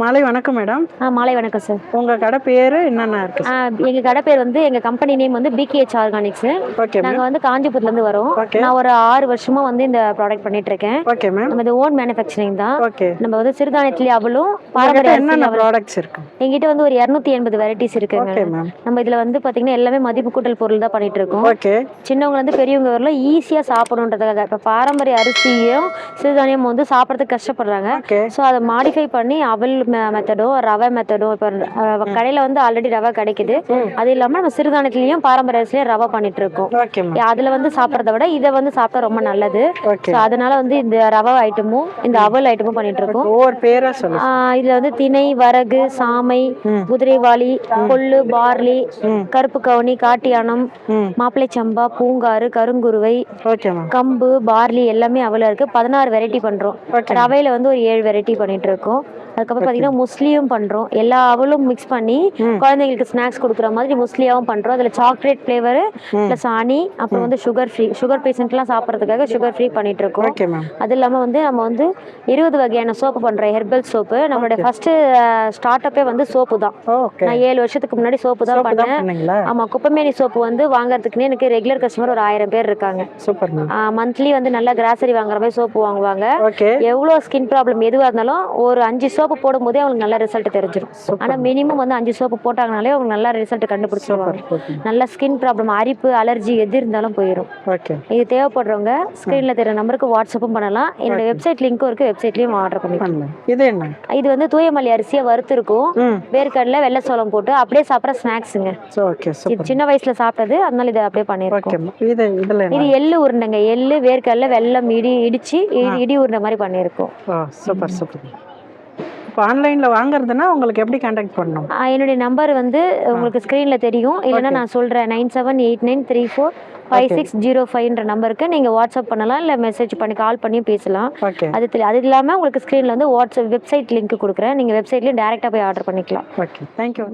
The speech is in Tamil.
மாலை வணக்கம் மேடம். மாலை வணக்கம் சார். உங்க கடை பேரு என்னென்ன இருக்கு? எங்க கடை பேர் வந்து எங்க கம்பெனி நேம் வந்து பிகேஹெச் ஆர்கானிக்ஸ். ஓகே. நாங்க வந்து காஞ்சிபுரத்துல இருந்து வரோம். நான் ஒரு 6 வருஷமா வந்து இந்த ப்ராடக்ட் பண்ணிட்டு இருக்கேன். Okay ma'am. நம்ம இது ஓன் மேனுஃபேக்சரிங் தான். ஓகே. நம்ம வந்து சிறுதானியத்திலே அவலும் பாரம்பரிய என்னென்ன ப்ராடக்ட்ஸ் இருக்கு? எங்கிட்ட வந்து ஒரு 280 வெரைட்டிஸ் இருக்குங்க. Okay ma'am. நம்ம இதுல வந்து பாத்தீங்கன்னா எல்லாமே மதிப்பு கூட்டல் பொருள் தான் பண்ணிட்டு இருக்கோம். ஓகே. சின்னவங்க வந்து பெரியவங்க வரலாம் ஈஸியா சாப்பிடணுன்றதுக்காக. இப்ப பாரம்பரிய அரிசியும் சிறுதானியம் வந்து சாப்பிடறதுக்கு கஷ்டப்படுறாங்க. ஸோ அதை மாடிஃபை பண்ணி அவல் மெத்தடும் ரவை மெத்தடும் இப்போ கடையில் வந்து ஆல்ரெடி ரவை கிடைக்குது. அது இல்லாமல் நம்ம சிறுதானியத்துலேயும் பாரம்பரிய அரிசிலையும் ரவை பண்ணிட்டு இருக்கோம். அதில் வந்து சாப்பிட்றத விட இதை வந்து சாப்பிட்டா ரொம்ப நல்லது. ஸோ அதனால வந்து இந்த ரவை ஐட்டமும் இந்த அவல் ஐட்டமும் பண்ணிட்டு இருக்கோம். இதில் வந்து திணை, வரகு, சாமை, குதிரைவாளி, கொள்ளு, பார்லி, கருப்பு கவுனி, காட்டியானம், மாப்பிள்ளை சம்பா, பூங்காறு, கருங்குருவை, கம்பு, பார்லி எல்லாமே அவல இருக்கு. 16 வெரைட்டி பண்றோம். ரவையில வந்து ஒரு 7 வெரைட்டி பண்ணிட்டு இருக்கோம். அதுக்கப்புறம் பார்த்தீங்கன்னா முஸ்லியும் பண்ணுறோம். எல்லா அவலும் மிக்ஸ் பண்ணி குழந்தைங்களுக்கு ஸ்நாக்ஸ் கொடுக்குற மாதிரி முஸ்லியாவும் பண்ணுறோம். அதில் சாக்லேட் ஃப்ளேவர் ப்ளஸ் ஹனி, அப்புறம் வந்து சுகர் பேஷண்ட்லாம் சாப்பிட்றதுக்காக சுகர் ஃப்ரீ பண்ணிட்டு இருக்கோம். அது இல்லாமல் வந்து நம்ம வந்து 20 வகையான சோப்பு பண்ணுறோம். Herbal soap. நம்மளுடைய ஃபர்ஸ்ட் ஸ்டார்ட் அப்பே வந்து சோப்பு தான். நான் 7 வருஷத்துக்கு முன்னாடி சோப்பு தான் பண்ணேன். ஆமாம், குப்பைமேனி சோப்பு வந்து வாங்குறதுக்குன்னே எனக்கு ரெகுலர் கஸ்டமர் ஒரு 1000 பேர் இருக்காங்க. மந்த்லி வந்து நல்லா கிராசரி வாங்குற மாதிரி சோப்பு வாங்குவாங்க. எவ்வளோ ஸ்கின் ப்ராப்ளம் எதுவாக இருந்தாலும் ஒரு 5 சோப்பு போடும் போதே அவங்களுக்கு நல்ல ரிசல்ட் தெரிஞ்சிடும். ஆனால் மினிமம் வந்து 5 சோப்பு போட்டாங்கனாலே அவங்க நல்ல ரிசல்ட் கண்டுபிடிச்சிருவாங்க. நல்ல ஸ்கின் ப்ராப்ளம், அரிப்பு, அலர்ஜி எது இருந்தாலும் போயிடும். இது தேவைப்படுறவங்க ஸ்கிரீன்ல தெரிய நம்பருக்கு வாட்ஸ்அப்பும் பண்ணலாம். என்னோட வெப்சைட் லிங்க்கும் இருக்கு. வெப்சைட்லயும் ஆர்டர் பண்ணிக்கலாம். இது வந்து தூயமல்லி அரிசியை வறுத்து இருக்கும். வேர்க்கடலை, வெள்ளை சோளம் போட்டு அப்படியே சாப்பிட்ற ஸ்நாக்ஸுங்க. இது சின்ன வயசுல சாப்பிட்டது, அதனால இதை அப்படியே பண்ணிருக்கோம். இது எள்ளு உருண்டைங்க. எள்ளு, வேர்க்கடலை, வெள்ளம் இடிச்சு இடி உருண்டை மாதிரி பண்ணிருக்கோம். ஆன்லைன்ல வாங்குறதுன்னா உங்களுக்கு எப்படி கான்டாக்ட் பண்ணணும்? என்னுடைய நம்பர் வந்து உங்களுக்கு ஸ்கிரீன்ல தெரியும். இல்லைன்னா நான் சொல்றேன் 9789345605 நம்பருக்கு நீங்க வாட்ஸ்அப் பண்ணலாம், இல்ல மெசேஜ் பண்ணி கால் பண்ணி பேசலாம். அது இல்லாம உங்களுக்கு ஸ்கிரீன்ல வந்து வாட்ஸ்அப் வெப்சைட் லிங்க் கொடுக்குறேன். நீங்க வெப்சைட்லயும் டைரக்டா போய் ஆர்டர் பண்ணிக்கலாம். ஓகே. தேங்க்யூ.